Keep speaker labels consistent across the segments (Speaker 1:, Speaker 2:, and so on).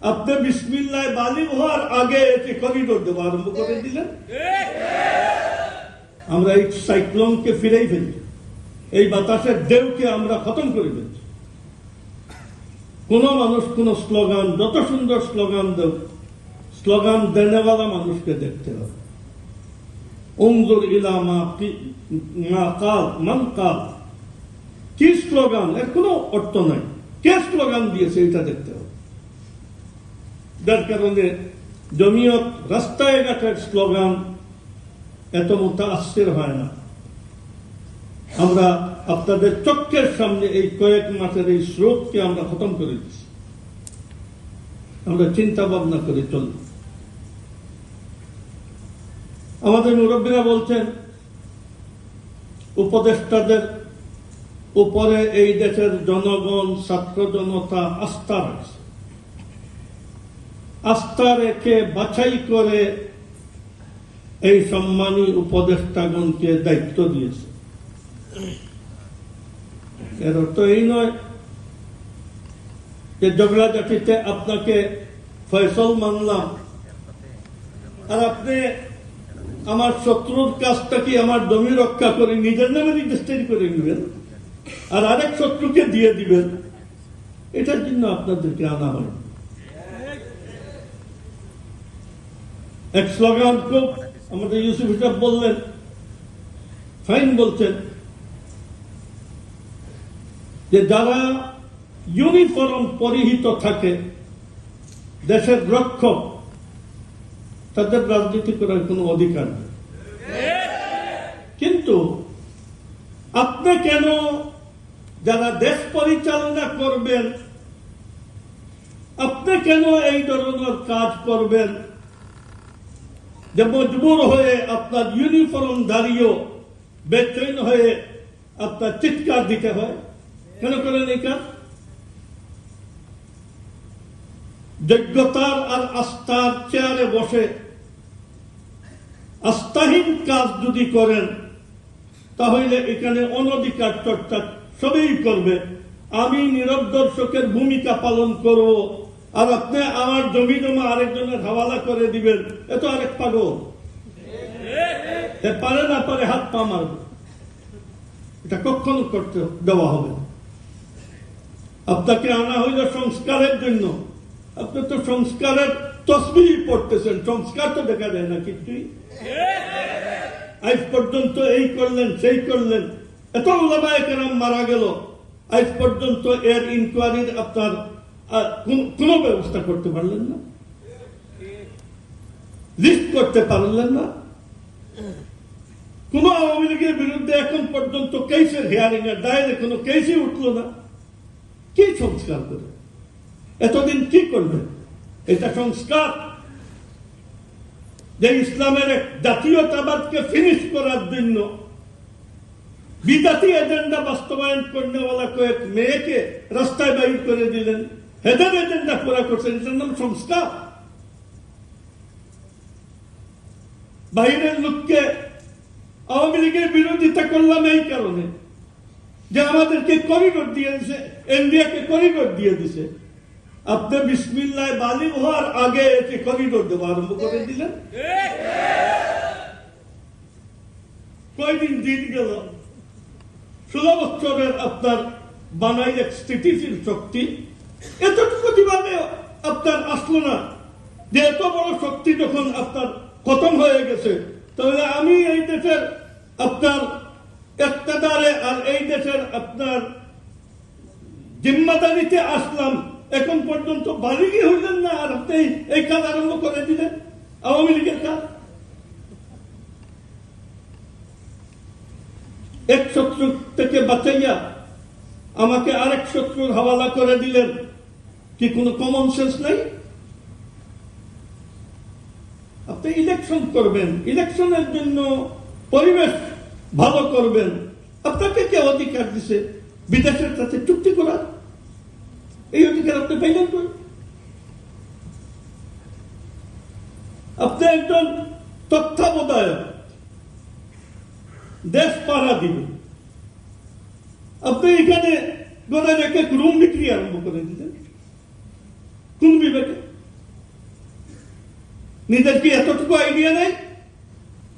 Speaker 1: আপনি বিসমিল্লাহ বালিগ হওয়ার আগে এটি করিডোর দেওয়া আরম্ভ করে দিলেন। আমরা এই সাইক্লোনকে ফিরেই ফেলি, এই বাতাসের ঢেউকে আমরা খতম করে ফেলছি। কোন মানুষ কোন স্লোগান, যত সুন্দর স্লোগান দেও, স্লোগান দেনেওয়ালা মানুষকে দেখতে হবে। উনজুর ইলা মা কাল মান কাল, কি স্লোগান, এর কোনো অর্থ নাই, কে স্লোগান দিয়েছে এটা দেখতে হবে। যার কারণে জমিয়ত রাস্তায় ঘাটের স্লোগান এত মুতাআসসির হয় না। আমরা আপনাদের চোখের সামনে এই কয়েক মাসের এই স্রোতকে আমরা খতম করে দিচ্ছি। আমরা চিন্তা ভাবনা করে চলি। আমাদের মুরব্বীরা বলছেন, উপদেষ্টাদের উপরে এই দেশের জনগণ, ছাত্র জনতা আস্থা রাখছে, আস্থা রেখে বাছাই করে এই সম্মানী উপদেষ্টাগণকে দায়িত্ব দিয়েছে। এর অর্থ এই নয় যে ঝগড়াঝাটিতে আপনাকে ফয়সল মানলাম আর আপনি আমার শত্রুর কাজটা কি আমার জমি রক্ষা করে নিজের নামে রেজিস্ট্রি করে নেবেন আর আরেক শত্রুকে দিয়ে দিবেন, এটার জন্য আপনাদেরকে আনা হয়। এক স্লোগান খুব আমাদের ইউসুফ সাহেব বললেন, ফাইন বলছেন যে যারা ইউনিফর্ম পরিহিত থাকে দেশের রক্ষক, তাদের রাজনীতি করার কোনো অধিকার নেই। কিন্তু আপনি কেন যারা দেশ পরিচালনা করবেন, আপনি কেন এই ধরনের কাজ করবেন যে মজবুর হয়ে আপনার ইউনিফর্ম দাঁড়িয়েও বেচৈন হয়ে আপনার চিৎকার দিতে হয়? কেন করেন এই কাজ? যোগ্যতার আর আস্থার চেয়ারে বসে আস্থাহীন কাজ যদি করেন, তাহলে এখানে অনধিকার চর্চা সবই করবে। আমি নীরব দর্শকের ভূমিকা পালন করব আর আপনি আমার জমি জমা আরেকজনের হাওয়ালা করে দিবেন, এত আরেক পাগল। পারে না পারে হাত পা মারবে, এটা কখনো করতে দেওয়া হবে না। আপনাকে আনা হইল সংস্কারের জন্য, আপনি তো সংস্কারের তসবিহ পড়তেছেন, সংস্কার তো দেখা যায় না কিছুই। আজ পর্যন্ত এই করলেন সেই করলেন, এত উলামায়ে কেরাম মারা গেল, আজ পর্যন্ত এর ইনকোয়ারির আপনার কোন ব্যবস্থা করতে পারলেন না, লিস্ট করতে পারলেন না। কোন আওয়ামী লীগের বিরুদ্ধে এখন পর্যন্ত কেসের হিয়ারিং এর দায়ের কোনো কেসই উঠল না। কি সংস্কার করে এতদিন কি করবেন? এটা সংস্কার যে ইসলামের এক জাতীয়তাবাদকে ফিনিশ করার জন্য বিজাতি এজেন্ডা বাস্তবায়ন করনেওয়ালা কয়েক মেয়েকে রাস্তায় বাইর করে দিলেন, হেদের এজেন্ডা পুরা করছেন, এটার নাম সংস্কার। বাইরের লোককে আওয়ামী লীগের বিরোধিতা করলাম এই কারণে যে আমাদেরকে করিডোর দিয়ে দিছে, ইন্ডিয়াকে করিডোর দিয়ে দিছে। আপনি বিসমিল্লাহ বালিগ হওয়ার আগে এটি করিডোর দেওয়া আরম্ভ করে দিলেন। কয়দিন দিন গেল, 16 বছরের আপনার বানাই এক স্থিতিশীল শক্তি, এতটুকু দিবানে আপনার আসলো না যে এত বড় শক্তি যখন আপনার খতম হয়ে গেছে, তাহলে আমি এই দেশের আপনার ইক্তেদারে আর এই দেশের আপনার জিম্মাদারিতে আসলাম, এখন পর্যন্ত বালিগই হইলেন না আর আপনি এই কাজ আরম্ভ করে দিলেন, আওয়ামী লীগের কাজ। এক শত্রু থেকে বাঁচাইয়া আমাকে আরেক শত্রুর হাওয়ালা করে দিলেন, কি কোনো কমন সেন্স নাই? আপনি ইলেকশন করবেন, ইলেকশনের জন্য পরিবেশ ভালো করবেন, আপনাকে কে অধিকার দিছে বিদেশের সাথে চুক্তি করার? এই অধিকার আপনি পাইলেন কই? আপনি একজন তত্ত্বাবধায়ক, দেশ পাড়া দিবেন, আপনি এখানে গোড়ার এক এক রুম বিক্রি আরম্ভ করে দিলেন। কোন বিবেকে? নিজের কি এতটুকু আইডিয়া নেই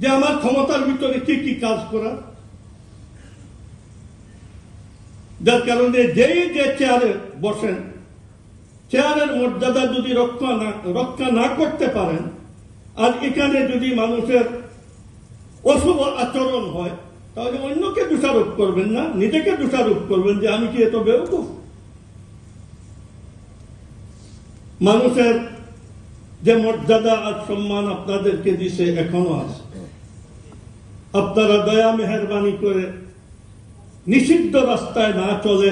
Speaker 1: যে আমার ক্ষমতার ভিতরে কি কি কাজ করা? যার কারণে যেই যে চেয়ারে বসেন, চেয়ারের মর্যাদা যদি রক্ষা না করতে পারেন, আর এখানে যদি মানুষের অশুভ আচরণ হয়, তাহলে অন্যকে দোষারোপ করবেন না, নিজেকে দোষারোপ করবেন যে আমি কি এত বেওকুফ? মানুষের যে মর্যাদা আর সম্মান আপনাদেরকে দিছে, এখনো আছে। আপনারা দয়া মেহেরবানি করে নিষিদ্ধ রাস্তায় না চলে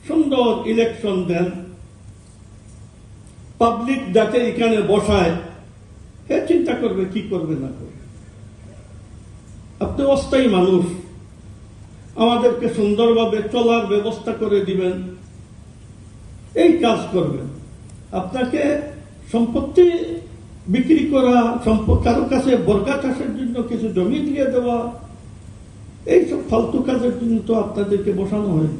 Speaker 1: সুন্দর ইলেকশন দেন। পাবলিক যাতে এখানে বসায়, হে চিন্তা করবে কি করবে না করবে। আপনি অস্থায়ী মানুষ, আমাদেরকে সুন্দরভাবে চলার ব্যবস্থা করে দিবেন, এই কাজ করবেন। আপনাকে সম্পত্তি বিক্রি করা, কারো কাছে বর্গা চাষের জন্য কিছু জমি দিয়ে দেওয়া, এইসব ফালতু কাজের জন্য তো আপনাদেরকে বসানো হয়নি।